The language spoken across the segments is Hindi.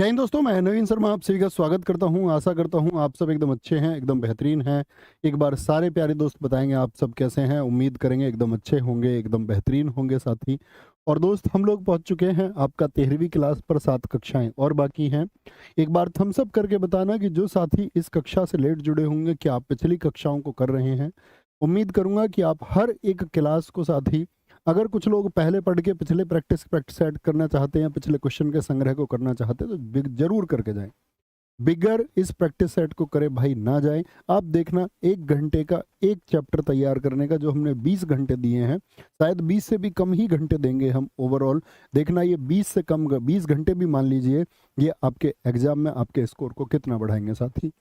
जय हिंद दोस्तों, मैं नवीन शर्मा आप सभी का स्वागत करता हूं। आशा करता हूं आप सब एकदम अच्छे हैं, एकदम बेहतरीन हैं। एक बार सारे प्यारे दोस्त बताएंगे आप सब कैसे हैं। उम्मीद करेंगे एकदम अच्छे होंगे, एकदम बेहतरीन होंगे साथी। और दोस्त, हम लोग पहुंच चुके हैं आपका 13वीं क्लास पर 7 कक्षाएं और बाकी हैं। एक बार थम्स अप करके बताना कि जो साथी इस कक्षा से लेट जुड़े होंगे कि आप पिछली कक्षाओं को कर रहे हैं। उम्मीद करूंगा कि आप हर एक क्लास को साथी, अगर कुछ लोग पहले पढ़ के पिछले प्रैक्टिस प्रैक्टिस ऐड करना चाहते हैं, पिछले क्वेश्चन के संग्रह को करना चाहते हैं, तो जरूर करके जाएं। बिगर इस प्रैक्टिस सेट को करे भाई ना जाए। आप देखना, 1 घंटे का एक चैप्टर तैयार करने का जो हमने 20 घंटे दिए हैं, शायद 20 से भी कम ही घंटे देंगे हम ओवरऑल। देखना, ये 20 से कम 20 घंटे भी मान लीजिए, ये आपके एग्जाम में आपके स्कोर को कितना बढ़ाएंगे साथी।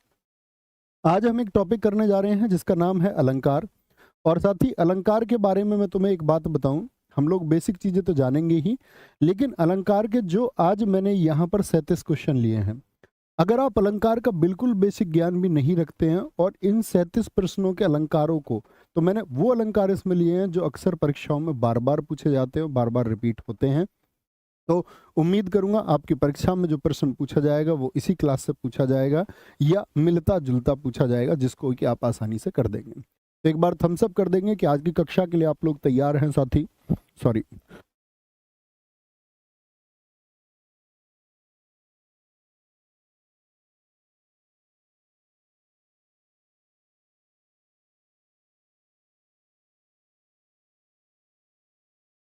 आज हम एक टॉपिक करने जा रहे हैं जिसका नाम है अलंकार। और साथ ही अलंकार के बारे में मैं तुम्हें एक बात बताऊं, हम लोग बेसिक चीजें तो जानेंगे ही, लेकिन अलंकार के जो आज मैंने यहाँ पर 37 क्वेश्चन लिए हैं, अगर आप अलंकार का बिल्कुल बेसिक ज्ञान भी नहीं रखते हैं और इन 37 प्रश्नों के अलंकारों को, तो मैंने वो अलंकार इसमें लिए हैं जो अक्सर परीक्षाओं में बार बार पूछे जाते हैं, बार बार रिपीट होते हैं। तो उम्मीद करूंगा आपकी परीक्षा में जो प्रश्न पूछा जाएगा वो इसी क्लास से पूछा जाएगा या मिलता जुलता पूछा जाएगा, जिसको कि आप आसानी से कर देंगे। तो एक बार थम्स अप कर देंगे कि आज की कक्षा के लिए आप लोग तैयार हैं साथी। सॉरी,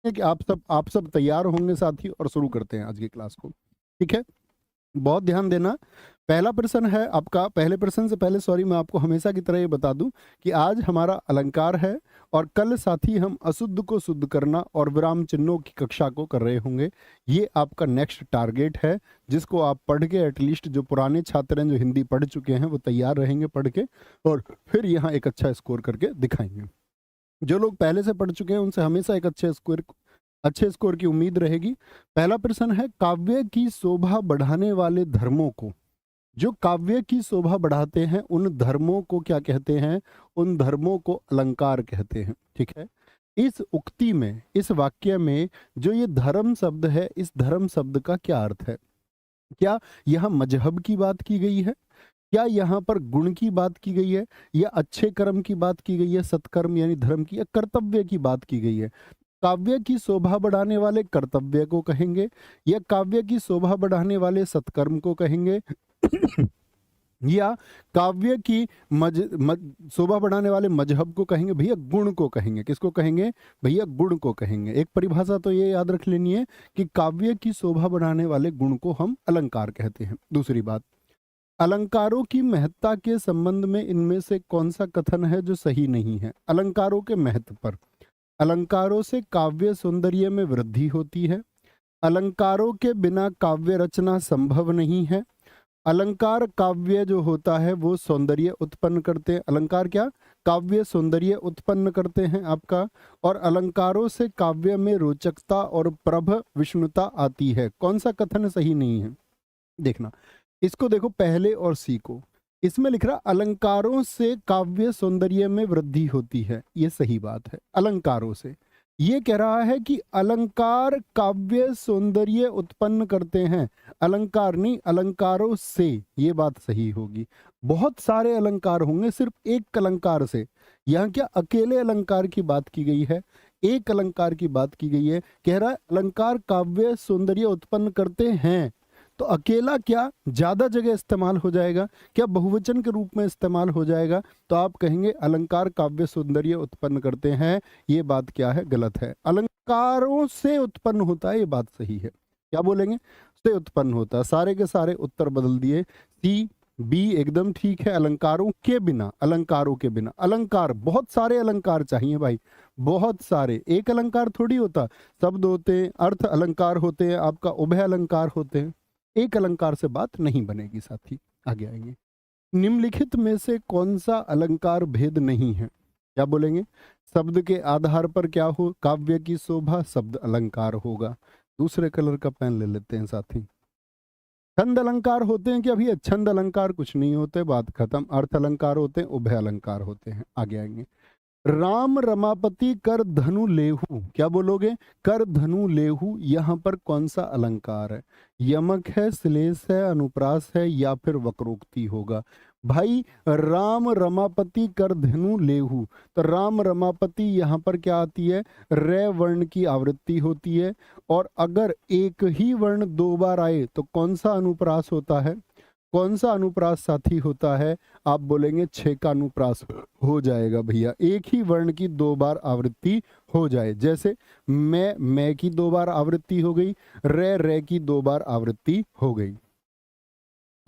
कि आप सब तैयार होंगे साथी, और शुरू करते हैं आज की क्लास को। ठीक है, बहुत ध्यान देना। पहला प्रश्न है आपका। पहले प्रश्न से पहले सॉरी, मैं आपको हमेशा की तरह ये बता दूं कि आज हमारा अलंकार है और कल साथी हम अशुद्ध को शुद्ध करना और विराम चिन्हों की कक्षा को कर रहे होंगे। ये आपका नेक्स्ट टारगेट है, जिसको आप पढ़ के एटलीस्ट, जो पुराने छात्र हैं जो हिंदी पढ़ चुके हैं वो तैयार रहेंगे पढ़ के, और फिर यहाँ एक अच्छा स्कोर करके दिखाएंगे। जो लोग पहले से पढ़ चुके हैं उनसे हमेशा एक अच्छे स्कोर की उम्मीद रहेगी। पहला प्रश्न है, काव्य की शोभा बढ़ाने वाले धर्मों को, जो काव्य की शोभा बढ़ाते हैं उन धर्मों को क्या कहते हैं? उन धर्मों को अलंकार कहते हैं। ठीक है, इस उक्ति में, इस वाक्य में जो ये धर्म शब्द है, इस धर्म शब्द का क्या अर्थ है? क्या यहाँ मजहब की बात की गई है? क्या यहाँ पर गुण की बात की गई है, या अच्छे कर्म की बात की गई है, सत्कर्म यानी धर्म की, या कर्तव्य की बात की गई है? काव्य की शोभा बढ़ाने वाले कर्तव्य को कहेंगे, या काव्य की शोभा बढ़ाने वाले सत्कर्म को कहेंगे या काव्य की शोभा बढ़ाने वाले मजहब को कहेंगे? भैया गुण को कहेंगे। किसको कहेंगे? भैया गुण को कहेंगे। एक परिभाषा तो ये याद रख लेनी है कि काव्य की शोभा बढ़ाने वाले गुण को हम अलंकार कहते हैं। दूसरी बात, अलंकारों की महत्ता के संबंध में इनमें से कौन सा कथन है जो सही नहीं है? अलंकारों के महत्व पर, अलंकारों से काव्य सौंदर्य में वृद्धि होती है, अलंकारों के बिना काव्य रचना संभव नहीं है, अलंकार काव्य जो होता है वो सौंदर्य उत्पन्न करते हैं। अलंकार क्या? काव्य सौंदर्य उत्पन्न करते हैं आपका। और अलंकारों से काव्य में रोचकता और प्रभ विष्णुता आती है। कौन सा कथन सही नहीं है? देखना, इसको देखो पहले और सी को। इसमें लिख रहा अलंकारों से काव्य सौंदर्य में वृद्धि होती है, ये सही बात है। अलंकारों से, ये कह रहा है कि अलंकार काव्य सौंदर्य उत्पन्न करते हैं, अलंकार नहीं, अलंकारों से, ये बात सही होगी। बहुत सारे अलंकार होंगे, सिर्फ एक अलंकार से। यहाँ क्या अकेले अलंकार की बात की गई है? एक अलंकार की बात की गई है। कह रहा है अलंकार काव्य सौंदर्य उत्पन्न करते हैं, तो अकेला क्या ज्यादा जगह इस्तेमाल हो जाएगा? क्या बहुवचन के रूप में इस्तेमाल हो जाएगा? तो आप कहेंगे अलंकार काव्य सौंदर्य उत्पन्न करते हैं। ये बात क्या है? गलत है। अलंकारों से उत्पन्न होता है, ये बात सही है। क्या बोलेंगे? से उत्पन्न होता है। सारे के सारे उत्तर बदल दिए। सी बी एकदम ठीक है। अलंकारों के बिना, अलंकारों के बिना, अलंकार बहुत सारे अलंकार चाहिए भाई, बहुत सारे। एक अलंकार थोड़ी होता, शब्द होते हैं, अर्थ अलंकार होते हैं, आपका उभय अलंकार होते हैं। एक अलंकार से बात नहीं बनेगी साथी। आगे आएंगे। निम्नलिखित में से कौन सा अलंकार भेद नहीं है? क्या बोलेंगे? शब्द के आधार पर क्या हो? काव्य की शोभा शब्द अलंकार होगा। दूसरे कलर का पेन ले लेते हैं साथी। छंद अलंकार होते हैं क्या? भैया छंद अलंकार कुछ नहीं होते, बात खत्म। अर्थ अलंकार होते हैं, उभय अलंकार होते हैं। आगे आएंगे। राम रमापति कर धनु लेहू, क्या बोलोगे? कर धनु लेहू, यहाँ पर कौन सा अलंकार है? यमक है, श्लेष है, अनुप्रास है या फिर वक्रोक्ति होगा? भाई राम रमापति कर धनु लेहू, तो राम रमापति यहाँ पर क्या आती है? रे वर्ण की आवृत्ति होती है। और अगर एक ही वर्ण दो बार आए तो कौन सा अनुप्रास होता है? कौन सा अनुप्रास साथी होता है? आप बोलेंगे छह का अनुप्रास हो जाएगा भैया। एक ही वर्ण की दो बार आवृत्ति हो जाए, जैसे मैं की दो बार आवृत्ति हो गई, रे की दो बार आवृत्ति हो गई।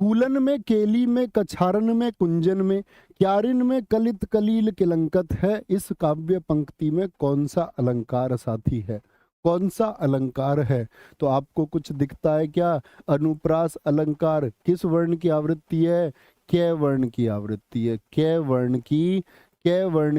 कूलन में, केली में, कछारन में, कुंजन में, क्यारिन में, कलित कलील किलंकत है। इस काव्य पंक्ति में कौन सा अलंकार साथी है? कौन सा अलंकार है? तो आपको कुछ दिखता है क्या? अनुप्रास अलंकार किस वर्ण की आवृत्ति है? कै वर्ण की आवृत्ति है। कै वर्ण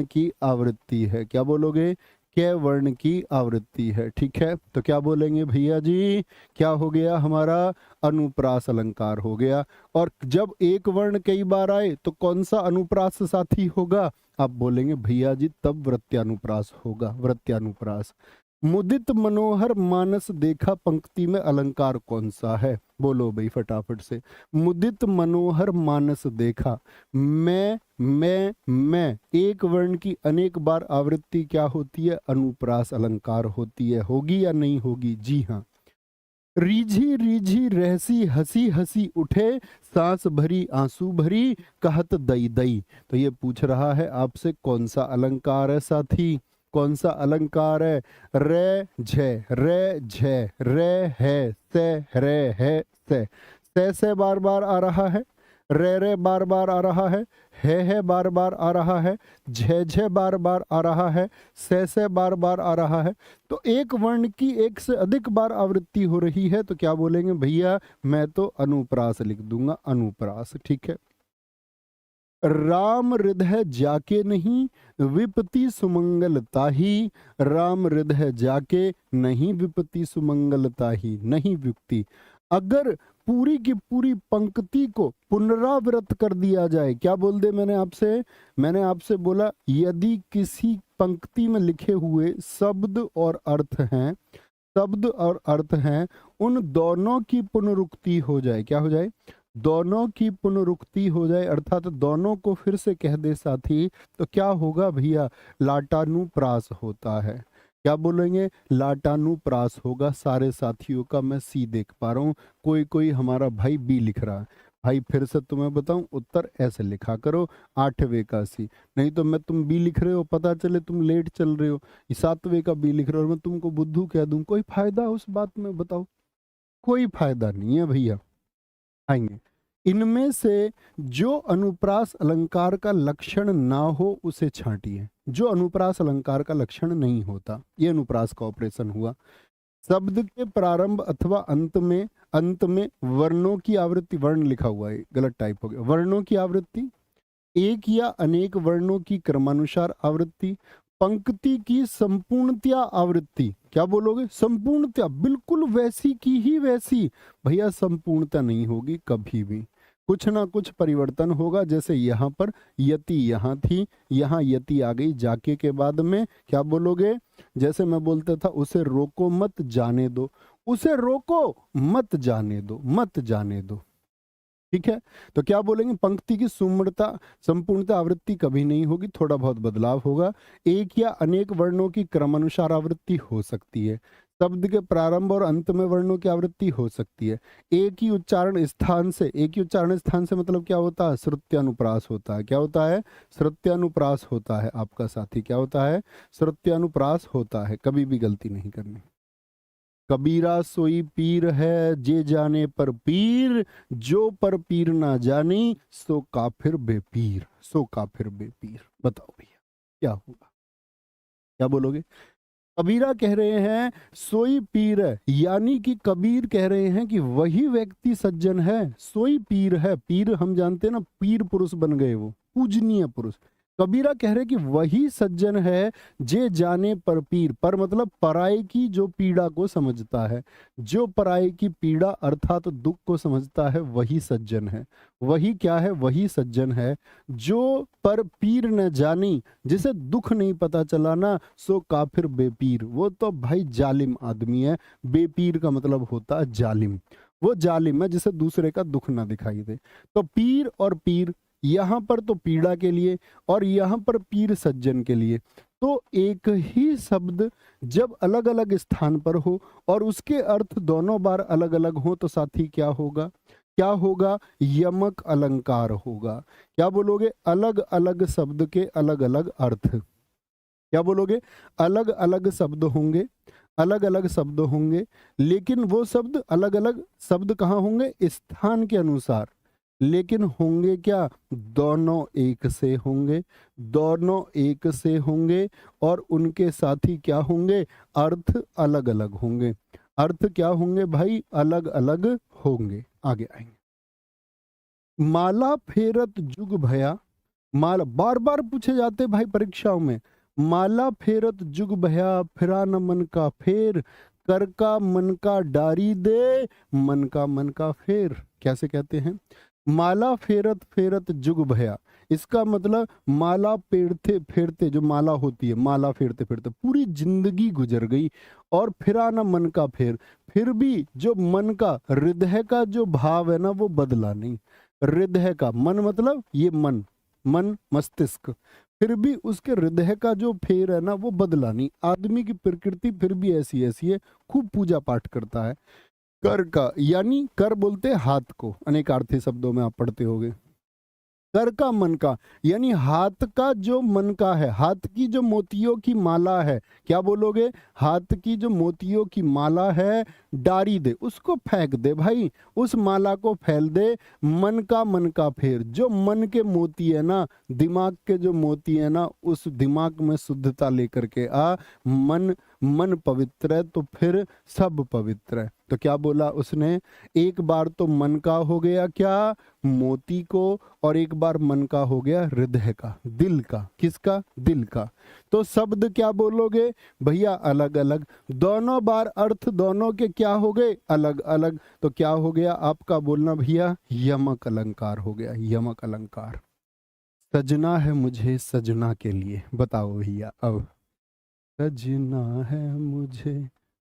की आवृत्ति है। क्या बोलोगे? कै वर्ण की आवृत्ति है। ठीक है, तो क्या बोलेंगे भैया जी? क्या हो गया हमारा? अनुप्रास अलंकार हो गया। और जब एक वर्ण कई बार आए तो कौन सा अनुप्रास साथी होगा? आप बोलेंगे भैया जी तब वृत्यानुप्रास होगा। वृत्यानुप्रास। मुदित मनोहर मानस देखा पंक्ति में अलंकार कौन सा है? बोलो भाई फटाफट से। मुदित मनोहर मानस देखा, मैं एक वर्ण की अनेक बार आवृत्ति क्या होती है? अनुप्रास अलंकार होती है। होगी या नहीं होगी? जी हाँ। रीझी रीझी रहसी हंसी हंसी उठे, सांस भरी आंसू भरी कहत दई दई। तो ये पूछ रहा है आपसे कौन सा अलंकार है साथी? कौन सा अलंकार है? रे झे रे है से बार बार आ रहा है, रे बार बार आ रहा है बार बार आ रहा है, झे बार बार आ रहा है, से बार बार आ रहा है। तो एक वर्ण की एक से अधिक बार आवृत्ति हो रही है, तो क्या बोलेंगे भैया? मैं तो अनुप्रास लिख दूंगा, अनुप्रास। ठीक है। राम हृदय जाके नहीं विपति सुमंगलता ही, राम हृदय जाके नहीं विपति सुमंगलता ही, नहीं विपत्ति। अगर पूरी की पूरी पंक्ति को पुनरावृत कर दिया जाए, क्या बोल दे मैंने आपसे बोला यदि किसी पंक्ति में लिखे हुए शब्द और अर्थ हैं, उन दोनों की पुनरुक्ति हो जाए। क्या हो जाए? दोनों की पुनरुक्ति हो जाए, अर्थात दोनों को फिर से कह दे साथी, तो क्या होगा भैया? लाटानुप्रास होता है। क्या बोलेंगे? लाटानुप्रास होगा। सारे साथियों का मैं सी देख पा रहा हूँ। कोई हमारा भाई बी लिख रहा है। भाई फिर से तुम्हें बताऊं, उत्तर ऐसे लिखा करो, 8वें का सी। नहीं तो तुम बी लिख रहे हो, पता चले तुम लेट चल रहे हो, 7वें का बी लिख रहे हो और मैं तुमको बुद्धू कह दूं, कोई फायदा उस बात में? बताओ, कोई फायदा नहीं है भैया। आएंगे इनमें से जो अनुप्रास अलंकार का लक्षण ना हो उसे छांटिए। जो अनुप्रास अलंकार का लक्षण नहीं होता, ये अनुप्रास का ऑपरेशन हुआ। शब्द के प्रारंभ अथवा अंत में वर्णों की आवृत्ति, वर्ण लिखा हुआ है गलत टाइप हो गया, वर्णों की आवृत्ति, एक या अनेक वर्णों की क्रमानुसार आवृत्ति, पंक्ति की संपूर्णतया आवृत्ति। क्या बोलोगे? संपूर्णतया, बिल्कुल वैसी की ही वैसी। भैया संपूर्णता नहीं होगी कभी भी, कुछ ना कुछ परिवर्तन होगा। जैसे यहाँ पर यति यहाँ थी, यहाँ यति आ गई जाके के बाद में। क्या बोलोगे? जैसे मैं बोलता था उसे रोको मत जाने दो, उसे रोको मत जाने दो, मत जाने दो। ठीक है, तो क्या बोलेंगे? पंक्ति की संपूर्णता आवृत्ति कभी नहीं होगी, थोड़ा बहुत बदलाव होगा। एक या अनेक वर्णों की क्रमानुसार आवृत्ति हो सकती है। शब्द के प्रारंभ और अंत में वर्णों की आवृत्ति हो सकती है। एक ही उच्चारण स्थान से मतलब क्या होता है? श्रुत्यानुप्रास होता है। क्या होता है? श्रुत्यानुप्रास होता है आपका साथी। क्या होता है? श्रुत्यानुप्रास होता है। कभी भी गलती नहीं करनी। कबीरा सोई पीर है जे जाने पर पीर, जो पर पीर ना जानी सो काफिर बेपीर, सो काफिर बेपीर। बताओ भैया क्या होगा? क्या बोलोगे? कबीरा कह रहे हैं सोई पीर है, यानी कि कबीर कह रहे हैं कि वही व्यक्ति सज्जन है, सोई पीर है। पीर हम जानते हैं ना, पीर पुरुष बन गए, वो पूजनीय पुरुष। कबीरा कह रहे कि वही सज्जन है जे जाने पर पीर, पर मतलब पराये की जो पीड़ा को समझता है, जो पराये की पीड़ा अर्थात दुख को समझता है वही सज्जन है। वही क्या है? वही सज्जन है जो पर पीर न जानी, जिसे दुख नहीं पता चला ना, सो काफिर बेपीर, वो तो भाई जालिम आदमी है। बेपीर का मतलब होता है जालिम, वो जालिम है जिसे दूसरे का दुख ना दिखाई दे। तो पीर और पीर यहाँ पर तो पीड़ा के लिए और यहाँ पर पीर सज्जन के लिए। तो एक ही शब्द जब अलग अलग स्थान पर हो और उसके अर्थ दोनों बार अलग अलग हो तो साथी क्या होगा? क्या होगा? यमक अलंकार होगा। क्या बोलोगे? अलग अलग शब्द के अलग अलग अर्थ। क्या बोलोगे? अलग अलग शब्द होंगे, अलग अलग शब्द होंगे, लेकिन वो शब्द अलग अलग शब्द कहाँ होंगे? स्थान के अनुसार। लेकिन होंगे क्या? दोनों एक से होंगे, दोनों एक से होंगे और उनके साथी क्या होंगे? अर्थ अलग अलग होंगे। अर्थ क्या होंगे भाई? अलग अलग होंगे। आगे आएंगे। माला फेरत जुग भया, माला बार बार पूछे जाते भाई परीक्षाओं में। माला फेरत जुग भया, फिरा न मन का फेर, कर का मन का डारी दे, मन का फेर। कैसे कहते हैं? माला फेरत फेरत जुग भया, इसका मतलब माला फेरते फेरते, जो माला होती है, माला फेरते फेरते पूरी जिंदगी गुजर गई और फिरा न मन का फेर, फिर भी जो मन का, हृदय का जो भाव है ना वो बदला नहीं। हृदय का, मन मतलब ये मन, मन मस्तिष्क, फिर भी उसके हृदय का जो फेर है ना वो बदला नहीं। आदमी की प्रकृति फिर भी ऐसी ऐसी है, खूब पूजा पाठ करता है। कर का यानी कर बोलते हाथ को, अनेकार्थी शब्दों में आप पढ़ते होगे। कर का मन का यानी हाथ का जो मन का है, हाथ की जो मोतियों की माला है। क्या बोलोगे? हाथ की जो मोतियों की माला है, डारी दे, उसको फेंक दे भाई, उस माला को फैल दे। मन का फेर, जो मन के मोती है ना, दिमाग के जो मोती है ना, उस दिमाग में शुद्धता लेकर के आ। मन पवित्र है तो फिर सब पवित्र है। तो क्या बोला उसने? एक बार तो मन का हो गया क्या? मोती को, और एक बार मन का हो गया हृदय का, दिल का। किसका? दिल का। तो शब्द क्या बोलोगे भैया? अलग अलग। दोनों बार अर्थ दोनों के क्या हो गए? अलग अलग। तो क्या हो गया आपका बोलना भैया? यमक अलंकार हो गया, यमक अलंकार। सजना है मुझे सजना के लिए, बताओ भैया अब। सजना है मुझे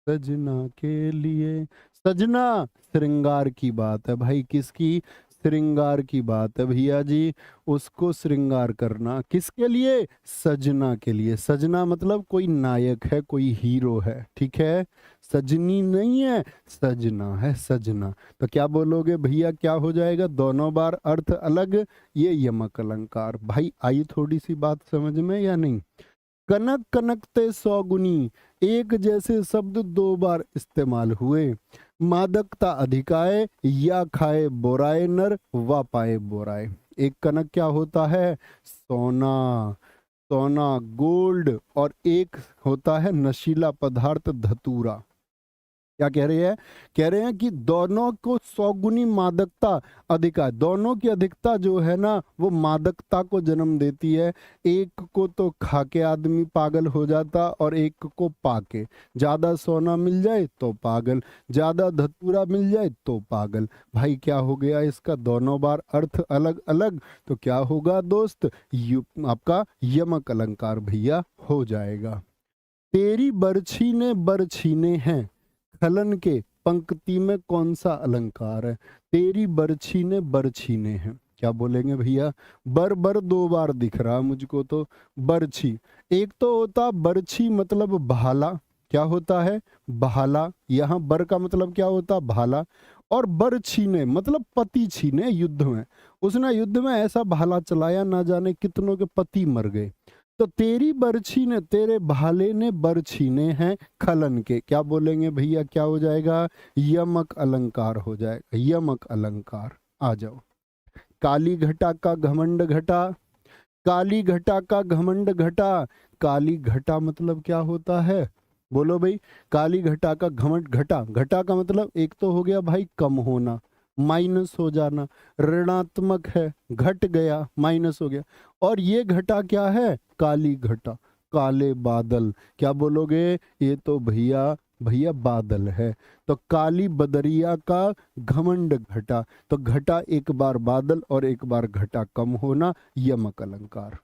सजना के लिए। सजना श्रृंगार की बात है भाई, किसकी? श्रृंगार की बात है भैया जी। उसको श्रृंगार करना किसके लिए? सजना के लिए। सजना मतलब कोई नायक है, कोई हीरो है, ठीक है? सजनी नहीं है, सजना है, सजना। तो क्या बोलोगे भैया? क्या हो जाएगा? दोनों बार अर्थ अलग, ये यमक अलंकार। भाई आई थोड़ी सी बात समझ में या नहीं? कनक कनकते सौगुनी, एक जैसे शब्द दो बार इस्तेमाल हुए। मादकता अधिकाय, या खाए बोराए नर, वा पाए बोराए। एक कनक क्या होता है? सोना, सोना गोल्ड, और एक होता है नशीला पदार्थ धतूरा। क्या कह रहे हैं? कह रहे हैं कि दोनों को सौगुनी मादकता अधिक है, दोनों की अधिकता जो है ना वो मादकता को जन्म देती है। एक को तो खा के आदमी पागल हो जाता और एक को पाके। ज्यादा सोना मिल जाए तो पागल, ज्यादा धतूरा मिल जाए तो पागल। भाई क्या हो गया इसका? दोनों बार अर्थ अलग अलग, तो क्या होगा दोस्त? आपका यमक अलंकार भैया हो जाएगा। तेरी बरछी ने बरछीने हैं, खलन के पंक्ति में कौन सा अलंकार है? तेरी बरछी ने बरछीने हैं। क्या बोलेंगे भैया? बर बर दो बार दिख रहा मुझको तो। बरछी, एक तो होता बरछी मतलब भाला। क्या होता है? भाला। यहाँ बर का मतलब क्या होता? भाला। और बर छीने मतलब पति छीने, युद्ध में। उसने युद्ध में ऐसा भाला चलाया ना जाने कितनों के पति मर गए। तो तेरी बरछी ने, तेरे भाले ने बरछीने हैं खलन के। क्या बोलेंगे भैया? क्या हो जाएगा? यमक अलंकार हो जाएगा, यमक अलंकार। आ जाओ। काली घटा का घमंड घटा, काली घटा का घमंड घटा। काली घटा मतलब क्या होता है? बोलो भाई। काली घटा का घमंड घटा, घटा का मतलब एक तो हो गया भाई कम होना, माइनस हो जाना, ऋणात्मक है, घट गया, माइनस हो गया। और ये घटा क्या है? काली घटा, काले बादल। क्या बोलोगे? ये तो भैया भैया बादल है। तो काली बदरिया का घमंड घटा। तो घटा एक बार बादल और एक बार घटा कम होना, यमक अलंकार।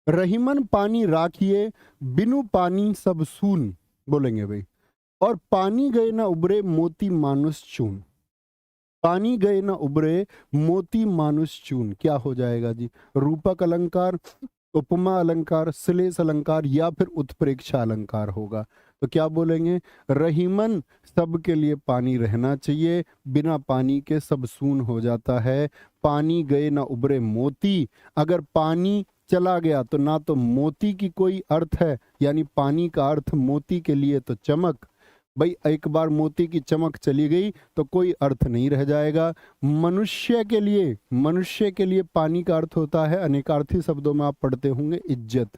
रहीमन पानी राखिए, बिनु पानी सब सून, बोलेंगे भाई। और पानी गए ना उबरे, मोती मानुष चून। पानी गए ना उबरे, मोती मानुष चून, क्या हो जाएगा जी? रूपक अलंकार, उपमा अलंकार, श्लेष अलंकार या फिर उत्प्रेक्षा अलंकार होगा। तो क्या बोलेंगे? रहीमन, सबके लिए पानी रहना चाहिए, बिना पानी के सब सून हो जाता है। पानी गए ना उबरे मोती, अगर पानी चला गया तो ना तो मोती की कोई अर्थ है, यानी पानी का अर्थ मोती के लिए तो चमक। भाई एक बार मोती की चमक चली गई तो कोई अर्थ नहीं रह जाएगा। मनुष्य के लिए पानी का अर्थ होता है, अनेकार्थी शब्दों में आप पढ़ते होंगे, इज्जत।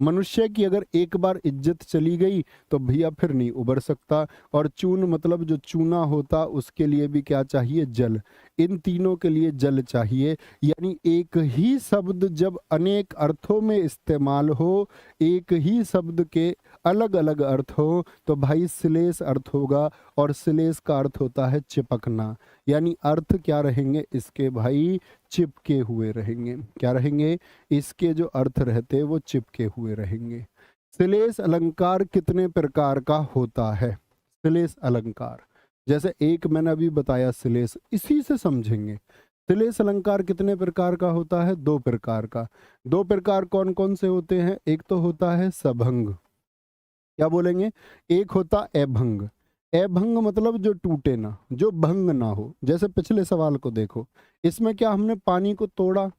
मनुष्य की अगर एक बार इज्जत चली गई तो भैया फिर नहीं उबर सकता। और चून मतलब जो चूना होता, उसके लिए भी क्या चाहिए? जल। इन तीनों के लिए जल चाहिए। यानी एक ही शब्द जब अनेक अर्थों में इस्तेमाल हो, एक ही शब्द के अलग अलग अर्थ हो, तो भाई श्लेष अर्थ होगा। और श्लेष का अर्थ होता है चिपकना, यानी अर्थ क्या रहेंगे इसके भाई? चिपके हुए रहेंगे। क्या रहेंगे? इसके जो अर्थ रहते वो चिपके हुए रहेंगे। श्लेष अलंकार कितने प्रकार का होता है? श्लेष अलंकार जैसे एक मैंने अभी बताया श्लेष, इसी से समझेंगे। श्लेष अलंकार कितने प्रकार का होता है? 2 प्रकार का। 2 प्रकार कौन कौन से होते हैं? एक तो होता है सभंग, क्या बोलेंगे? एक होता अभंग। अभंग मतलब जो टूटे ना, जो भंग ना हो। जैसे पिछले सवाल को देखो, इसमें क्या हमने पानी को तोड़ा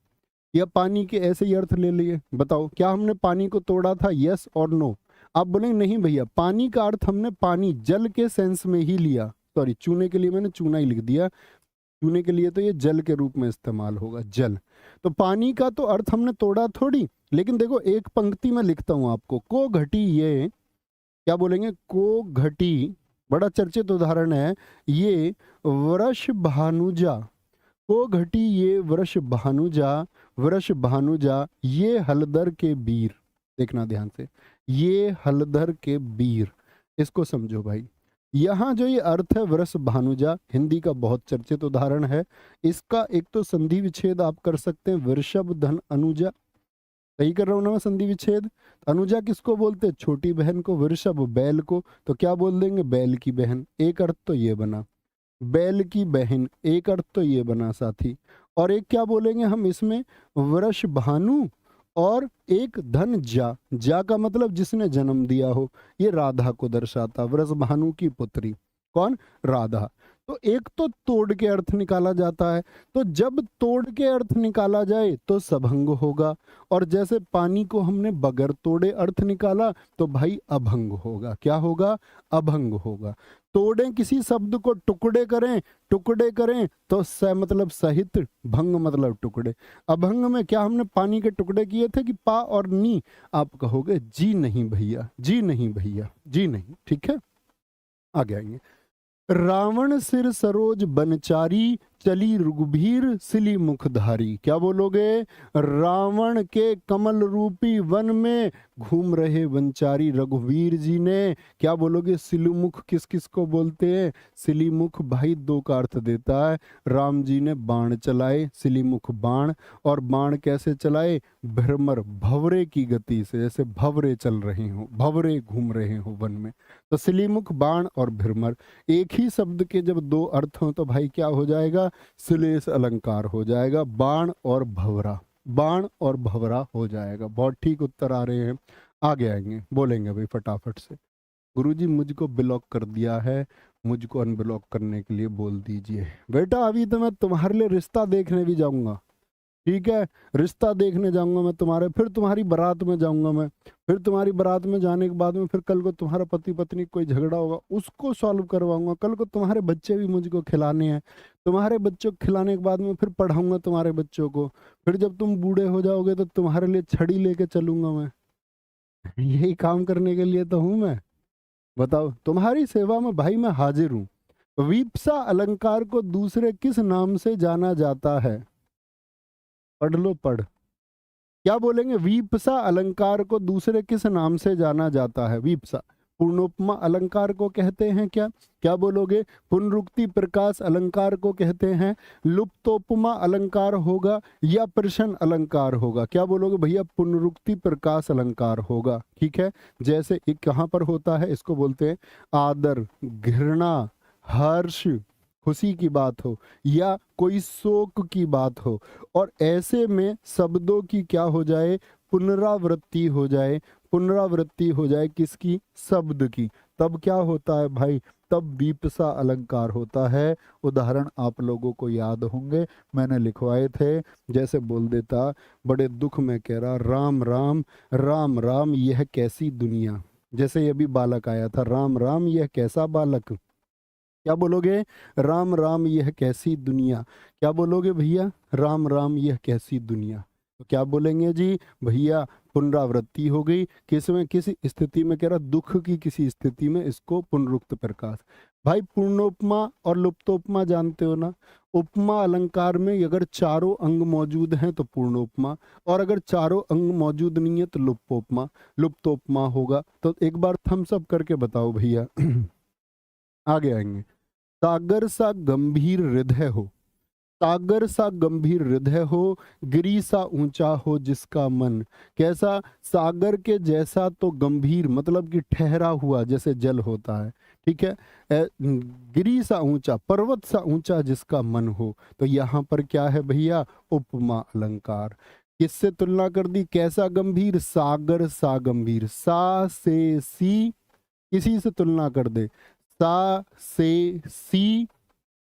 या पानी के ऐसे ही अर्थ ले लिए? बताओ, क्या हमने पानी को तोड़ा था? यस और नो? आप बोलेंगे नहीं भैया, पानी का अर्थ हमने पानी, जल के सेंस में ही लिया। सॉरी, चूने के लिए मैंने चूना ही लिख दिया, चूने के लिए तो ये जल के रूप में इस्तेमाल होगा, जल। तो पानी का तो अर्थ हमने तोड़ा थोड़ी। लेकिन देखो, एक पंक्ति में लिखता हूं आपको, को घटी ये, क्या बोलेंगे? को घटी, बड़ा चर्चित उदाहरण है ये, वृष भानुजा। को घटी ये वृष भानुजा, वृष भानुजा ये हलदर के वीर। देखना ध्यान से, ये हलदर के वीर, इसको समझो भाई। यहाँ जो ये अर्थ है वृष भानुजा, हिंदी का बहुत चर्चित उदाहरण है। इसका एक तो संधि विच्छेद आप कर सकते हैं, वृषभ धन अनुजा। सही कर रहा हूं ना मैं? संधि विच्छेद। अनुजा किसको बोलते हैं? छोटी बहन को। वृषभ बैल को, तो क्या बोल देंगे? बैल की बहन। एक अर्थ तो ये बना, बैल की बहन, एक अर्थ तो ये बना साथी। और एक क्या बोलेंगे हम इसमें? वृष भानु, और एक धन जा। जा का मतलब जिसने जन्म दिया हो, ये राधा को दर्शाता, वृष भानु की पुत्री। कौन? राधा। तो एक तो तोड़ के अर्थ निकाला जाता है, तो जब तोड़ के अर्थ निकाला जाए तो सभंग होगा। और जैसे पानी को हमने बगैर तोड़े अर्थ निकाला तो भाई अभंग होगा। क्या होगा? अभंग होगा। तोड़ें किसी शब्द को, टुकड़े करें, टुकड़े करें तो स मतलब सहित, भंग मतलब टुकड़े। अभंग में क्या हमने पानी के टुकड़े किए थे कि पा और नी? आप कहोगे जी नहीं भैया, जी नहीं भैया, जी नहीं। ठीक है, आगे आएंगे। रावण सिर सरोज बनचारी, चली रघुबीर सिली मुखधारी। क्या बोलोगे? रावण के कमल रूपी वन में घूम रहे वनचारी रघुवीर जी ने, क्या बोलोगे? सिलीमुख किस किस को बोलते हैं? सिलीमुख भाई 2 का अर्थ देता है। राम जी ने बाण चलाए, सिलीमुख बाण। और बाण कैसे चलाए? भ्रमर, भवरे की गति से, जैसे भवरे चल रहे हो, भवरे घूम रहे हो वन में। तो सिलीमुख, बाण और भ्रमर, एक ही शब्द के जब 2 अर्थ हो तो भाई क्या हो जाएगा? श्लेष अलंकार हो जाएगा। बाण और भवरा, बाण और भवरा हो जाएगा। बहुत ठीक उत्तर आ रहे हैं। आगे आएंगे, बोलेंगे भाई फटाफट से। गुरुजी मुझको ब्लॉक कर दिया है, मुझको अनब्लॉक करने के लिए बोल दीजिए। बेटा अभी तो मैं तुम्हारे लिए रिश्ता देखने भी जाऊंगा, ठीक है? रिश्ता देखने जाऊंगा मैं तुम्हारे, फिर तुम्हारी बारात में जाऊंगा मैं, फिर तुम्हारी बारात में जाने के बाद में फिर कल को तुम्हारा पति पत्नी कोई झगड़ा होगा, उसको सॉल्व करवाऊंगा। कल को तुम्हारे बच्चे भी मुझको खिलाने हैं, तुम्हारे बच्चों को खिलाने के बाद में फिर पढ़ाऊंगा तुम्हारे बच्चों को। फिर जब तुम बूढ़े हो जाओगे तो तुम्हारे लिए छड़ी लेके चलूंगा मैं। यही काम करने के लिए तो हूं मैं। बताओ, तुम्हारी सेवा में भाई मैं हाजिर हूं। विप्सा अलंकार को दूसरे किस नाम से जाना जाता है? पढ़ लो पढ़। क्या बोलेंगे? वीपसा अलंकार को दूसरे किस नाम से जाना जाता है? वीपसा पूर्णोपमा अलंकार को कहते हैं क्या? क्या बोलोगे? पुनरुक्ति प्रकाश अलंकार को कहते हैं, लुप्तोपमा अलंकार होगा या प्रश्न अलंकार होगा? क्या बोलोगे भैया? पुनरुक्ति प्रकाश अलंकार होगा। ठीक है, जैसे एक कहाँ पर होता है, इसको बोलते हैं आदर, घृणा, हर्ष, खुशी की बात हो या कोई शोक की बात हो, और ऐसे में शब्दों की क्या हो जाए? पुनरावृत्ति हो जाए। पुनरावृत्ति हो जाए किसकी? शब्द की। तब क्या होता है भाई? तब वीपसा अलंकार होता है। उदाहरण आप लोगों को याद होंगे, मैंने लिखवाए थे। जैसे बोल देता, बड़े दुख में कह रहा, राम राम राम राम यह कैसी दुनिया। जैसे ये भी बालक आया था, राम राम यह कैसा बालक। क्या बोलोगे? राम राम यह कैसी दुनिया। क्या बोलोगे भैया? राम राम यह कैसी दुनिया। तो क्या बोलेंगे जी भैया? पुनरावृत्ति हो गई। किस में? किसी स्थिति में कह रहा, दुख की किसी स्थिति में, इसको पुनरुक्त प्रकाश। भाई पूर्णोपमा और लुप्तोपमा जानते हो ना? उपमा अलंकार में अगर चारों अंग मौजूद हैं तो पूर्णोपमा, और अगर चारों अंग मौजूद नहीं है तो लुप्तोपमा। लुप्तोपमा होगा। तो एक बार थम्स अप करके बताओ भैया। आगे आएंगे। सागर सा गंभीर हृदय हो, सागर सा गंभीर हृदय हो, गिरी सा ऊंचा हो जिसका मन। कैसा? सागर के जैसा तो गंभीर, मतलब कि ठहरा हुआ जैसे जल होता है। ठीक है, गिरी सा ऊंचा, पर्वत सा ऊंचा जिसका मन हो। तो यहाँ पर क्या है भैया? उपमा अलंकार। किससे तुलना कर दी? कैसा गंभीर? सागर सा गंभीर। सा से सी, इसी से तुलना कर दे। सा से सी,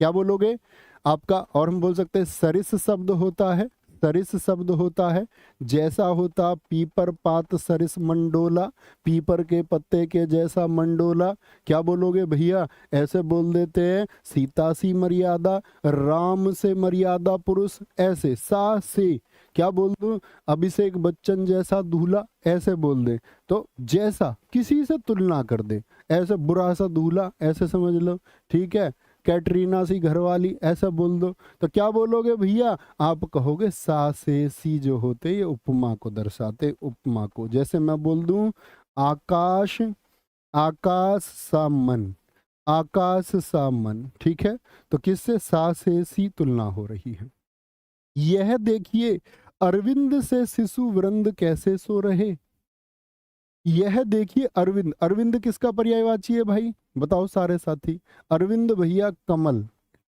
क्या बोलोगे आपका? और हम बोल सकते हैं सरिस शब्द होता है, सरिस शब्द होता है। जैसा होता पीपर पात सरिस मंडोला, पीपर के पत्ते के जैसा मंडोला। क्या बोलोगे भैया? ऐसे बोल देते हैं सीता सी मर्यादा, राम से मर्यादा पुरुष। ऐसे सा से क्या बोल दूं? अभिषेक बच्चन जैसा दूल्हा, ऐसे बोल दे। तो जैसा किसी से तुलना कर दे, ऐसे बुरा सा दूल्हा, ऐसे समझ लो। ठीक है, कैटरीना सी घरवाली, ऐसा बोल दो। तो क्या बोलोगे भैया? आप कहोगे सा से सी जो होते ये उपमा को दर्शाते, उपमा को। जैसे मैं बोल दूं आकाश, आकाश सा मन, आकाश सा मन। ठीक है, तो किससे? सा से सी तुलना हो रही है। यह देखिए अरविंद से शिशु वृंद कैसे सो रहे। यह देखिए अरविंद, अरविंद किसका पर्यायवाची है भाई? बताओ सारे साथी। अरविंद भैया कमल,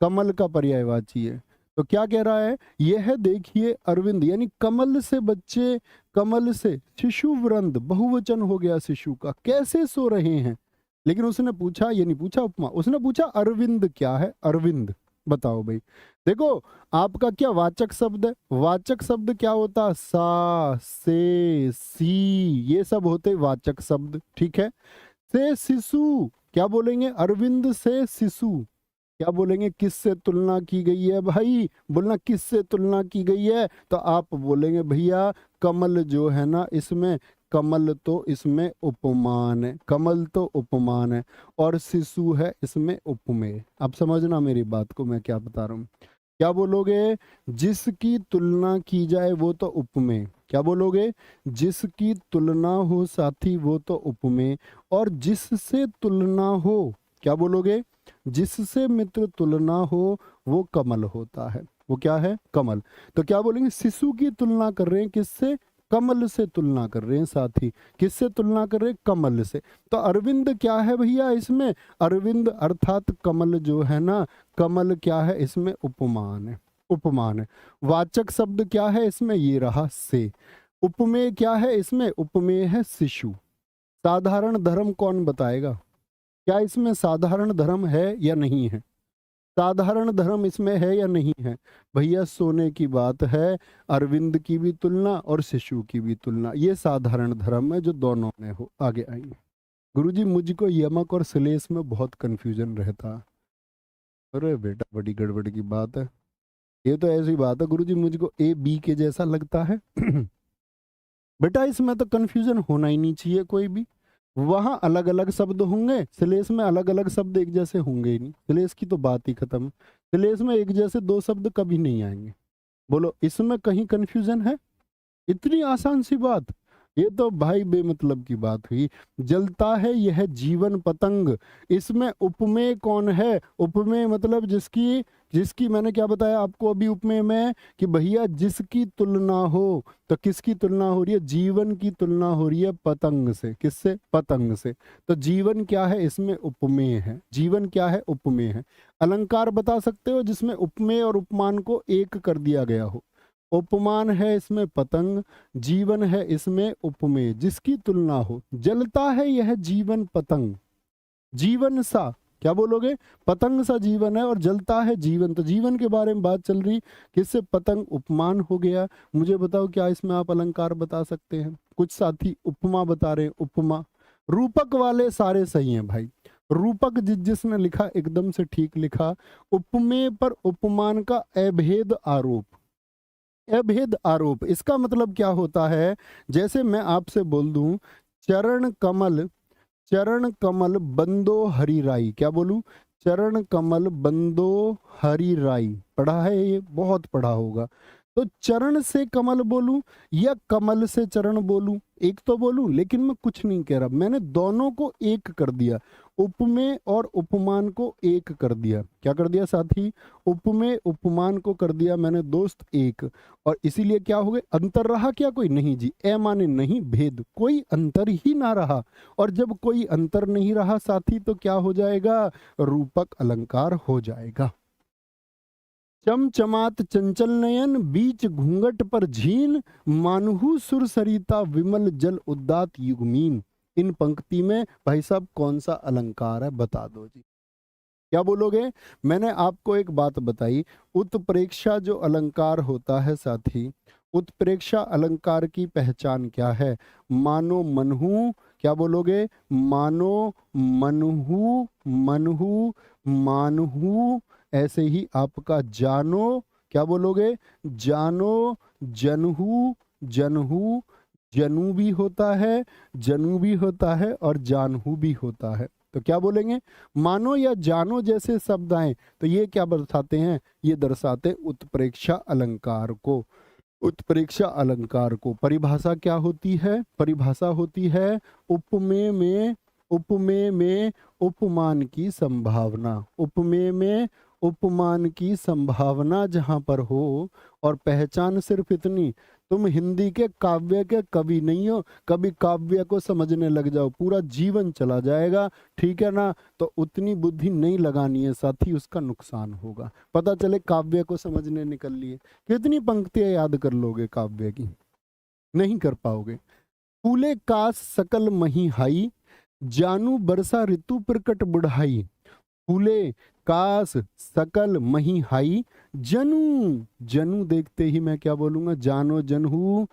कमल का पर्यायवाची है। तो क्या कह रहा है? यह देखिए अरविंद, यानी कमल से बच्चे, कमल से शिशु वृंद, बहुवचन हो गया शिशु का, कैसे सो रहे हैं। लेकिन उसने पूछा, ये नहीं पूछा उपमा, उसने पूछा अरविंद क्या है? अरविंद बताओ भाई। देखो आपका क्या वाचक शब्द है? वाचक शब्द क्या होता? सा से सी, ये सब होते वाचक शब्द। ठीक है, से शिशु, क्या बोलेंगे? अरविंद से शिशु, क्या बोलेंगे? किससे तुलना की गई है भाई? बोलना किससे तुलना की गई है? तो आप बोलेंगे भैया कमल जो है ना, इसमें कमल तो इसमें उपमान है, कमल तो उपमान है, और शिशु है इसमें उपमेय। अब समझना मेरी बात को, मैं क्या बता रहा हूँ। क्या बोलोगे? जिसकी तुलना की जाए वो तो उपमेय। क्या बोलोगे? जिसकी तुलना हो साथी वो तो उपमेय, और जिससे तुलना हो, क्या बोलोगे? जिससे मित्र तुलना हो वो कमल होता है। वो क्या है? कमल। तो क्या बोलेंगे? शिशु की तुलना कर रहे हैं किससे? कमल से तुलना कर रहे हैं साथी। किससे तुलना कर रहे हैं? कमल से। तो अरविंद क्या है भैया इसमें? अरविंद अर्थात कमल जो है ना, कमल क्या है इसमें? उपमान है, उपमान है। वाचक शब्द क्या है इसमें? ये रहा से। उपमेय क्या है इसमें? उपमेय है शिशु। साधारण धर्म कौन बताएगा? क्या इसमें साधारण धर्म है या नहीं है? साधारण धर्म इसमें है या नहीं है? भैया सोने की बात है, अरविंद की भी तुलना और शिशु की भी तुलना, ये साधारण धर्म है जो दोनों में हो। आगे आइए। गुरुजी मुझको यमक और श्लेष में बहुत कंफ्यूजन रहता। अरे बेटा बड़ी गड़बड़ की बात है, ये तो ऐसी बात है गुरुजी मुझको ए बी के जैसा लगता है। बेटा इसमें तो कंफ्यूजन होना ही नहीं चाहिए कोई भी। वहां अलग अलग शब्द होंगे, श्लेष में अलग अलग शब्द एक जैसे होंगे ही नहीं। श्लेष की तो बात ही खत्म। श्लेष में एक जैसे दो शब्द कभी नहीं आएंगे। बोलो, इसमें कहीं कंफ्यूजन है? इतनी आसान सी बात, ये तो भाई बेमतलब की बात हुई। जलता है यह जीवन पतंग, इसमें उपमेय कौन है? उपमेय मतलब जिसकी जिसकी मैंने क्या बताया आपको अभी उपमेय में, कि भैया जिसकी तुलना हो। तो किसकी तुलना हो रही है? जीवन की तुलना हो रही है पतंग से। किससे? पतंग से। तो जीवन क्या है? इसमें उपमेय है। जीवन क्या है? उपमेय है। अलंकार बता सकते हो जिसमें उपमेय और उपमान को एक कर दिया गया हो? उपमान है इसमें पतंग, जीवन है इसमें उपमेय, जिसकी तुलना हो। जलता है यह जीवन पतंग, जीवन सा, क्या बोलोगे? पतंग सा जीवन है और जलता है जीवन। तो जीवन के बारे में बात चल रही, किससे? पतंग, उपमान हो गया। मुझे बताओ क्या इसमें आप अलंकार बता सकते हैं? कुछ साथी उपमा बता रहे हैं, उपमा। रूपक वाले सारे सही हैं भाई, रूपक जिसने लिखा एकदम से ठीक लिखा। उपमेय पर उपमान का अभेद आरोप, अभेद आरोप, इसका मतलब क्या होता है? जैसे मैं आपसे बोल दूं, चरण कमल, चरण कमल बंदो हरि राई, क्या बोलूं? चरण कमल बंदो हरि राई, पढ़ा है ये? बहुत पढ़ा होगा। तो चरण से कमल बोलूं या कमल से चरण बोलूं? एक तो बोलूं, लेकिन मैं कुछ नहीं कह रहा, मैंने दोनों को एक कर दिया। उपमेय और उपमान को एक कर दिया। क्या कर दिया साथी? उपमेय उपमान को कर दिया मैंने दोस्त एक। और इसीलिए क्या हो गए? अंतर रहा क्या कोई? नहीं जी, ए माने नहीं, भेद, कोई अंतर ही ना रहा। और जब कोई अंतर नहीं रहा साथी, तो क्या हो जाएगा? रूपक अलंकार हो जाएगा। चमचमात चंचल नयन, बीच घूंघट पर झीन, मानहु सुर सरिता विमल जल उद्दात युगमीन। इन पंक्ति में भाई साहब कौन सा अलंकार है? बता दो जी। क्या बोलोगे? मैंने आपको एक बात बताई, उत्प्रेक्षा जो अलंकार होता है साथी, उत्प्रेक्षा अलंकार की पहचान क्या है? मानो मनहु, क्या बोलोगे? मानो मनहु, मनहु, मानहु। ऐसे ही आपका जानो, क्या बोलोगे? जानो, जनहु, जनहु, जनू भी होता है, जनू भी होता है और जानहु भी होता है। तो क्या बोलेंगे? मानो या जानो जैसे शब्द आए तो ये क्या दर्शाते हैं? ये दर्शाते उत्प्रेक्षा अलंकार को। उत्प्रेक्षा अलंकार को परिभाषा क्या होती है? परिभाषा होती है उपमेय में, उपमेय में उपमान की संभावना, उपमेय में उपमान की संभावना जहां पर हो। और पहचान सिर्फ इतनी, तुम हिंदी के काव्य के कवि नहीं हो, कभी काव्य को समझने लग जाओ पूरा जीवन चला जाएगा, ठीक है ना? तो उतनी बुद्धि नहीं लगानी है साथी, उसका नुकसान होगा। पता चले काव्य को समझने निकल लिए, कितनी पंक्तियां याद कर लोगे काव्य की? नहीं कर पाओगे। फूले कास सकल मही हाई, जानू बरसा ऋतु प्रकट बुढ़ाई। फूले कास सकल मही हाई, जनू, जनू देखते ही मैं क्या बोलूंगा? जानो जनहू,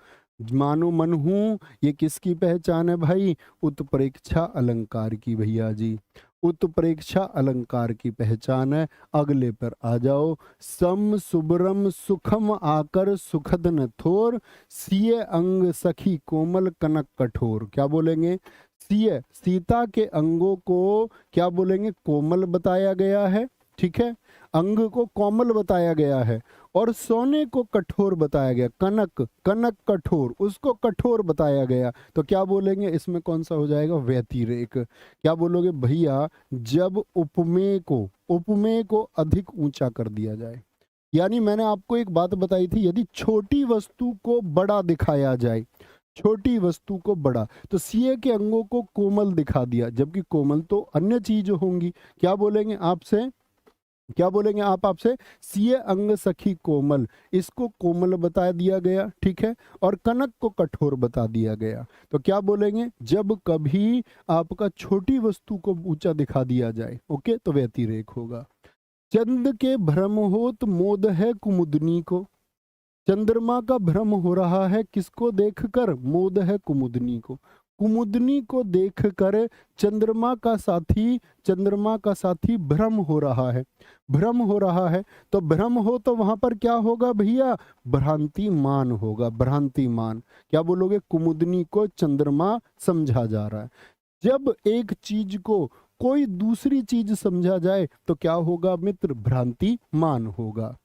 मानो मनहू। ये किसकी पहचान है भाई? उत्प्रेक्षा अलंकार की भैया जी, उत्प्रेक्षा अलंकार की पहचान है। अगले पर आ जाओ। सम सुबरम सुखम आकर सुखद न थोर, सिय अंग सखी कोमल कनक कठोर। क्या बोलेंगे? सिय, सीता के अंगों को क्या बोलेंगे? कोमल बताया गया है, ठीक है? अंग को कोमल बताया गया है और सोने को कठोर बताया गया। कनक, कनक कठोर, उसको कठोर बताया गया। तो क्या बोलेंगे इसमें? कौन सा हो जाएगा? व्यतिरेक। क्या बोलोगे भैया? जब उपमेय को, उपमेय को अधिक ऊंचा कर दिया जाए, यानी मैंने आपको एक बात बताई थी, यदि छोटी वस्तु को बड़ा दिखाया जाए, छोटी वस्तु को बड़ा, तो सीए के अंगों को कोमल दिखा दिया, जबकि कोमल तो अन्य चीज होंगी। क्या बोलेंगे आपसे? क्या बोलेंगे आप? आपसे सीए अंग सखी कोमल, इसको कोमल बता दिया गया, ठीक है? और कनक को कठोर बता दिया गया। तो क्या बोलेंगे? जब कभी आपका छोटी वस्तु को ऊंचा दिखा दिया जाए, ओके, तो व्यतिरेक होगा। चंद के भ्रम होत मोद है कुमुदनी को, चंद्रमा का भ्रम हो रहा है किसको देखकर? मोद है कुमुदनी को। कुमुदनी को देखकर चंद्रमा का साथी, चंद्रमा का साथी भ्रम हो रहा है, भ्रम हो रहा है। तो भ्रम हो तो वहां पर क्या होगा भैया? भ्रांति मान होगा, भ्रांति मान। क्या बोलोगे? कुमुदनी को चंद्रमा समझा जा रहा है। जब एक चीज को कोई दूसरी चीज समझा जाए तो क्या होगा मित्र? भ्रांति मान होगा।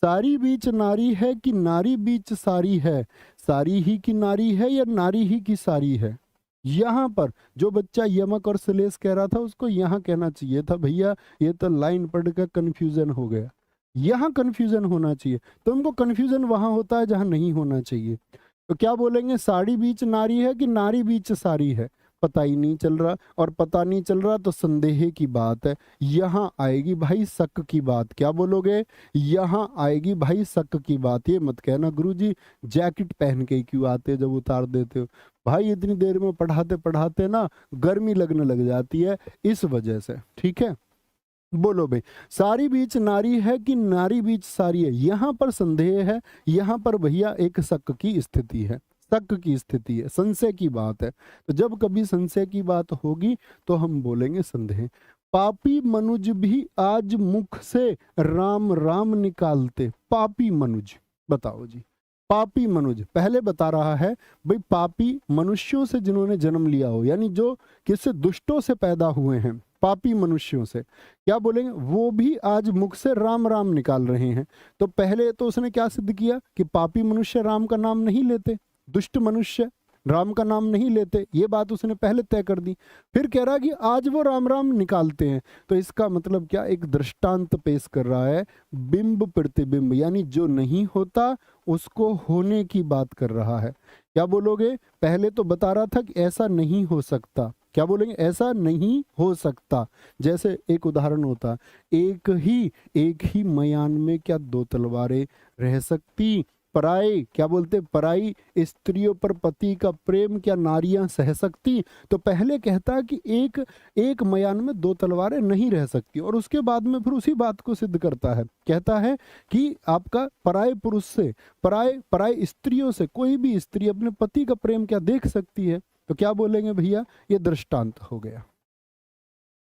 सारी बीच नारी है कि नारी बीच सारी है, सारी ही की नारी है या नारी ही की सारी है। यहाँ पर जो बच्चा यमक और श्लेष कह रहा था उसको यहाँ कहना चाहिए था भैया ये तो लाइन पढ़कर कंफ्यूजन हो गया, यहाँ कंफ्यूजन होना चाहिए। तुमको कंफ्यूजन वहां होता है जहां नहीं होना चाहिए। तो क्या बोलेंगे, साड़ी बीच नारी है कि नारी बीच साड़ी है, पता ही नहीं चल रहा, और पता नहीं चल रहा तो संदेह की बात है। यहाँ आएगी भाई शक की बात। क्या बोलोगे, यहाँ आएगी भाई शक की बात। ये मत कहना गुरुजी जैकेट पहन के क्यों आते जब उतार देते हो। भाई इतनी देर में पढ़ाते पढ़ाते ना गर्मी लगने लग जाती है इस वजह से, ठीक है। बोलो भाई, सारी बीच नारी है कि नारी बीच सारी है, यहां पर संदेह है, यहां पर भैया एक शक की स्थिति है, शक की स्थिति है, संशय की बात है। तो जब कभी संशय की बात होगी तो हम बोलेंगे संदेह। पापी मनुज भी आज मुख से राम राम निकालते, पापी मनुज, बताओ जी, पापी मनुज पहले बता रहा है भाई पापी मनुष्यों से जिन्होंने जन्म लिया हो, यानी जो किससे, दुष्टों से पैदा हुए हैं, पापी मनुष्यों से। क्या बोलेंगे, वो भी आज मुख से राम राम निकाल रहे हैं। तो पहले तो उसने क्या सिद्ध किया कि पापी मनुष्य राम का नाम नहीं लेते, दुष्ट मनुष्य राम का नाम नहीं लेते, ये बात उसने पहले तय कर दी। फिर कह रहा कि आज वो राम राम निकालते हैं। तो इसका मतलब क्या, एक दृष्टांत पेश कर रहा है, बिंब प्रतिबिंब, यानी जो नहीं होता उसको होने की बात कर रहा है। क्या बोलोगे, पहले तो बता रहा था कि ऐसा नहीं हो सकता, क्या बोलेंगे, ऐसा नहीं हो सकता। जैसे एक उदाहरण होता, एक ही मयान में क्या दो तलवारें रह सकती, पराई, क्या बोलते, पराई स्त्रियों पर पति का प्रेम क्या नारियां सह सकती। तो पहले कहता है कि एक मयान में दो तलवारें नहीं रह सकती, और उसके बाद में फिर उसी बात को सिद्ध करता है, कहता है कि आपका पराये पुरुष से, पराये स्त्रियों से कोई भी स्त्री अपने पति का प्रेम क्या देख सकती है। तो क्या बोलेंगे भैया, ये दृष्टांत हो गया।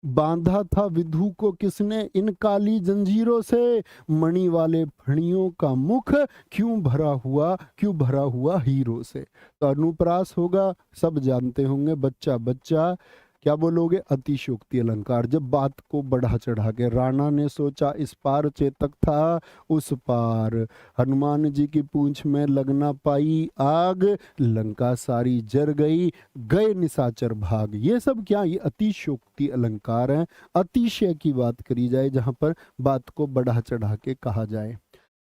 बांधा था विधु को किसने इन काली जंजीरों से, मणि वाले फणियों का मुख क्यों भरा हुआ हीरो से। तो अनुप्रास होगा, सब जानते होंगे, बच्चा बच्चा, क्या बोलोगे, अतिशयोक्ति अलंकार। जब बात को बढ़ा चढ़ा के, राणा ने सोचा इस पार चेतक था उस पार, हनुमान जी की पूंछ में लगना पाई आग, लंका सारी जर गई गए निशाचर भाग। ये सब क्या, ये अतिशयोक्ति अलंकार है, अतिशय की बात करी जाए जहां पर बात को बढ़ा चढ़ा के कहा जाए।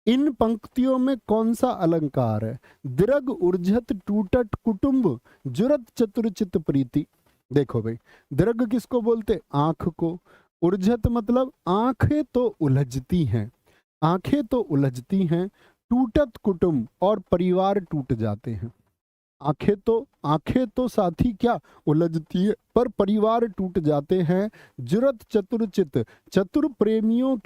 इन पंक्तियों में कौन सा अलंकार है, दृग उर्जत टूटट कुटुंब जुरत चतुरचित प्रीति। देखो भाई, दृग किसको बोलते, आंख को, उर्जत मतलब आंखें तो उलझती हैं, आंखें तो उलझती हैं, टूटत कुटुंब और परिवार टूट जाते हैं। आंखें तो साथी क्या उलझती है, पर परिवार टूट जाते हैं। जुरत चतुरचित, चतुर प्रेमियों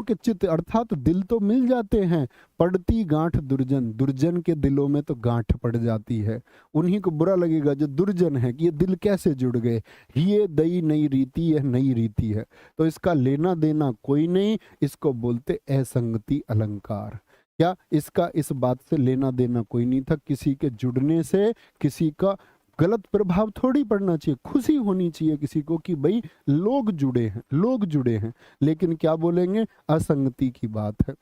के चित्त अर्थात दिल तो मिल जाते हैं। पड़ती गांठ दुर्जन, दुर्जन के दिलों में तो गांठ पड़ जाती है, उन्हीं को बुरा लगेगा जो दुर्जन है कि ये दिल कैसे जुड़ गए, ये दई नई रीति, यह नई रीति है। तो इसका लेना देना कोई नहीं, इसको बोलते असंगति अलंकार। क्या इसका इस बात से लेना देना कोई नहीं था, किसी के जुड़ने से किसी का गलत प्रभाव थोड़ी पड़ना चाहिए, खुशी होनी चाहिए किसी को कि भाई लोग जुड़े हैं। लेकिन क्या बोलेंगे, असंगति की बात है।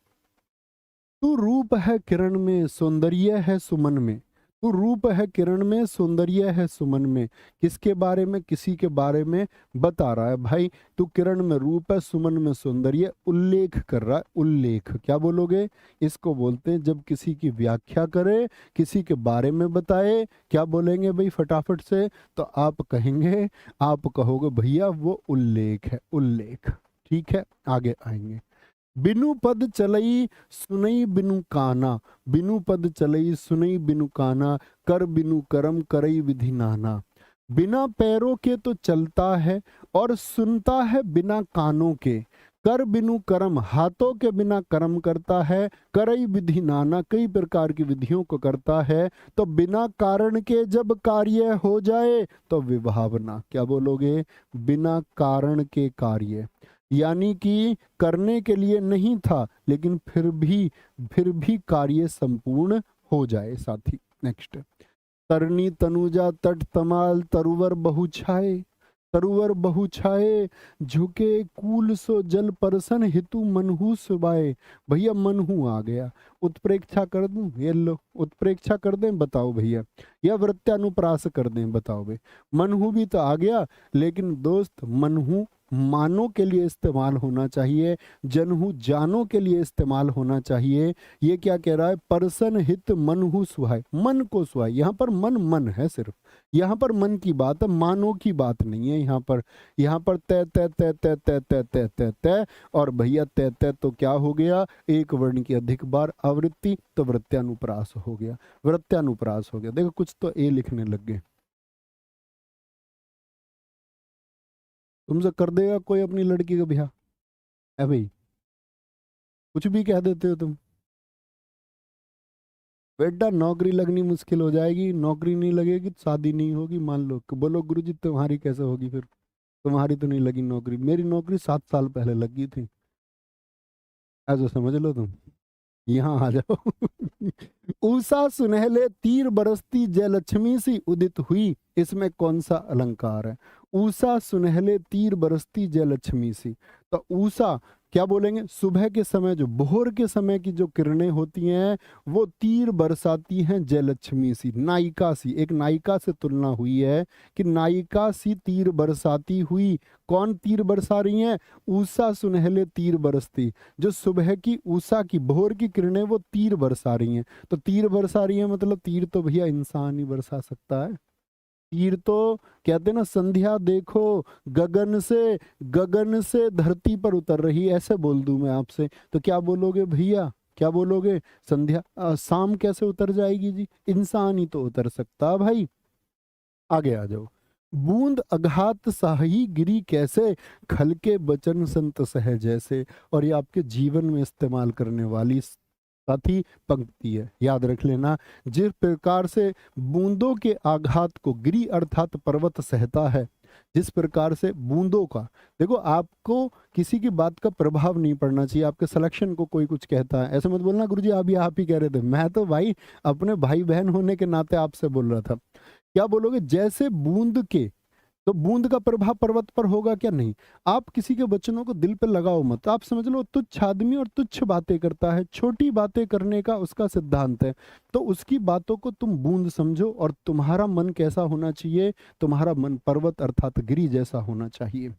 तू रूप है किरण में सौंदर्य है सुमन में, तू रूप है किरण में सौंदर्य है सुमन में। किसके बारे में, किसी के बारे में बता रहा है भाई, तू किरण में रूप है सुमन में सौंदर्य, उल्लेख कर रहा है, उल्लेख। क्या बोलोगे, इसको बोलते हैं जब किसी की व्याख्या करे, किसी के बारे में बताए। क्या बोलेंगे भाई फटाफट से, तो आप कहेंगे, आप कहोगे भैया वो उल्लेख है, उल्लेख। ठीक है, आगे आएंगे। बिनु पद चलई सुनई बिनु काना, बिनु पद चलई सुनई बिनु काना, कर बिनु करम करई विधि नाना। बिना पैरों के तो चलता है और सुनता है बिना कानों के, कर बिनु कर्म हाथों के बिना कर्म करता है, करई विधि नाना कई प्रकार की विधियों को करता है। तो बिना कारण के जब कार्य हो जाए तो विभावना। क्या बोलोगे, बिना कारण के कार्य, यानी कि करने के लिए नहीं था लेकिन फिर भी कार्य संपूर्ण हो जाए साथी। नेक्स्ट, तरनी तनुजा तट तमाल तरुवर बहु छाए, तरुवर बहु छाए, झुके कूल सो जल परसन, हितु मनहु सुबाए। भैया मनहु आ गया, उत्प्रेक्षा कर दूं, ये लो उत्प्रेक्षा कर दें, बताओ भैया, या वृत्यानुप्रास कर दें, बताओ भाई। मनहु भी तो आ गया, लेकिन दोस्त मनहु मानो के लिए इस्तेमाल होना चाहिए, जनहु जानो के लिए इस्तेमाल होना चाहिए। ये क्या कह रहा है, परसन हित मनहु सुहाय, मन को सुहाय। यहाँ पर मन मन है सिर्फ, यहाँ पर मन की बात है, मानो की बात नहीं है। यहाँ पर तय तय तय तय तय तय तय तय तय, और भैया तय तय तो क्या हो गया, एक वर्ण की अधिक बार आवृत्ति, तो वृत्यानुप्रास हो गया, वृत्यानुप्रास हो गया। देखो कुछ तो ए लिखने लग गए। तुमसे कर देगा कोई अपनी लड़की का ब्याह? है भाई, कुछ भी कह देते हो तुम। बेटा नौकरी लगनी मुश्किल हो जाएगी, नौकरी नहीं लगेगी तो शादी नहीं होगी, मान लो। बोलो गुरुजी तुम्हारी कैसे होगी फिर, तुम्हारी तो नहीं लगी नौकरी, मेरी नौकरी 7 साल पहले लगी थी, ऐसा समझ लो तुम। यहाँ आ जाओ। उषा सुनहले तीर बरसती जयलक्ष्मी सी उदित हुई, इसमें कौन सा अलंकार है? उषा सुनहले तीर बरसती जयलक्ष्मी सी, तो उषा क्या बोलेंगे, सुबह के समय, जो भोर के समय की जो किरणें होती हैं, वो तीर बरसाती हैं जयलक्ष्मी सी, नायिका सी। एक नायिका से तुलना हुई है कि नायिका सी तीर बरसाती हुई। कौन तीर बरसा रही हैं? उषा सुनहले तीर बरसती, जो सुबह की उषा की भोर की किरणें वो तीर बरसा रही हैं। तो तीर बरसा रही है मतलब तीर तो भैया इंसान ही बरसा सकता है। तीर तो कहते हैं ना, संध्या देखो गगन से धरती पर उतर रही, ऐसे बोल दूं मैं आपसे तो क्या बोलोगे भैया, क्या बोलोगे? संध्या शाम कैसे उतर जाएगी जी, इंसान ही तो उतर सकता भाई। आगे आ जाओ। बूंद अघात साही गिरी कैसे, खल के बचन संत सह जैसे। और ये आपके जीवन में इस्तेमाल करने वाली साथी पंक्ति है, याद रख लेना। जिस प्रकार से बूंदों के आघात को गिरी अर्थात पर्वत सहता है, जिस प्रकार से बूंदों का, देखो आपको किसी की बात का प्रभाव नहीं पड़ना चाहिए। आपके सिलेक्शन को कोई कुछ कहता है, ऐसे मत बोलना गुरुजी अभी आप ही कह रहे थे, मैं तो भाई अपने भाई बहन होने के नाते आपसे बोल रहा था। क्या बोलोगे? जैसे बूंद के, तो बूंद का प्रभाव पर्वत पर होगा क्या? नहीं। आप किसी के वचनों को दिल पे लगाओ मत। आप समझ लो तुच्छ आदमी और तुच्छ बातें करता है, छोटी बातें करने का उसका सिद्धांत है, तो उसकी बातों को तुम बूंद समझो। और तुम्हारा मन कैसा होना चाहिए? तुम्हारा मन पर्वत अर्थात गिरी जैसा होना चाहिए।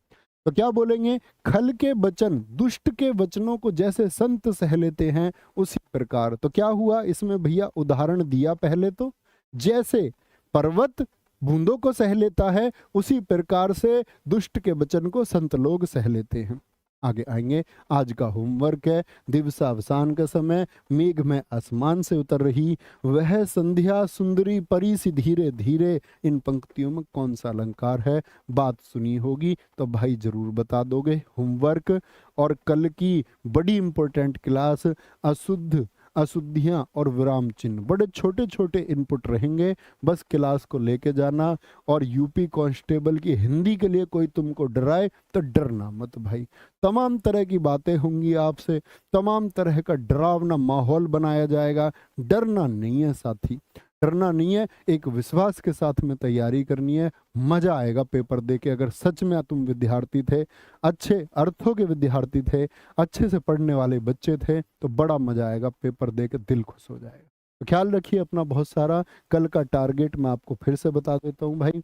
तो क्या बोलेंगे? खल के वचन, दुष्ट के वचनों को जैसे संत सह लेते हैं उसी प्रकार। तो क्या हुआ इसमें भैया? उदाहरण दिया पहले तो, जैसे पर्वत बूंदों को सह लेता है, उसी प्रकार से दुष्ट के वचन को संत लोग सह लेते हैं। आगे आएंगे। आज का होमवर्क है, दिवसावसान का समय, मेघ में आसमान से उतर रही वह संध्या सुंदरी परी सी धीरे धीरे। इन पंक्तियों में कौन सा अलंकार है? बात सुनी होगी तो भाई जरूर बता दोगे। होमवर्क और कल की बड़ी इंपॉर्टेंट क्लास अशुद्ध, अशुद्धियां और विराम चिन्ह, बड़े छोटे छोटे इनपुट रहेंगे, बस क्लास को लेके जाना। और यूपी कांस्टेबल की हिंदी के लिए कोई तुमको डराए तो डरना मत भाई। तमाम तरह की बातें होंगी आपसे, तमाम तरह का डरावना माहौल बनाया जाएगा। डरना नहीं है साथी, डरना नहीं है, एक विश्वास के साथ में तैयारी करनी है। मजा आएगा पेपर दे के। अगर सच में तुम विद्यार्थी थे, अच्छे अर्थों के विद्यार्थी थे, अच्छे से पढ़ने वाले बच्चे थे, तो बड़ा मजा आएगा पेपर दे के, दिल खुश हो जाएगा। तो ख्याल रखिए अपना बहुत सारा। कल का टारगेट मैं आपको फिर से बता देता हूँ भाई,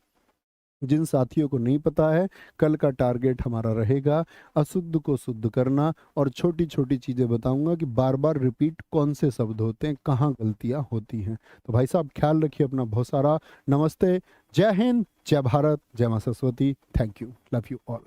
जिन साथियों को नहीं पता है, कल का टारगेट हमारा रहेगा अशुद्ध को शुद्ध करना। और छोटी छोटी चीजें बताऊंगा कि बार बार रिपीट कौन से शब्द होते हैं, कहाँ गलतियां होती हैं। तो भाई साहब ख्याल रखिए अपना बहुत सारा। नमस्ते, जय हिंद, जय भारत, जय मां Saraswati. Thank you, love you all.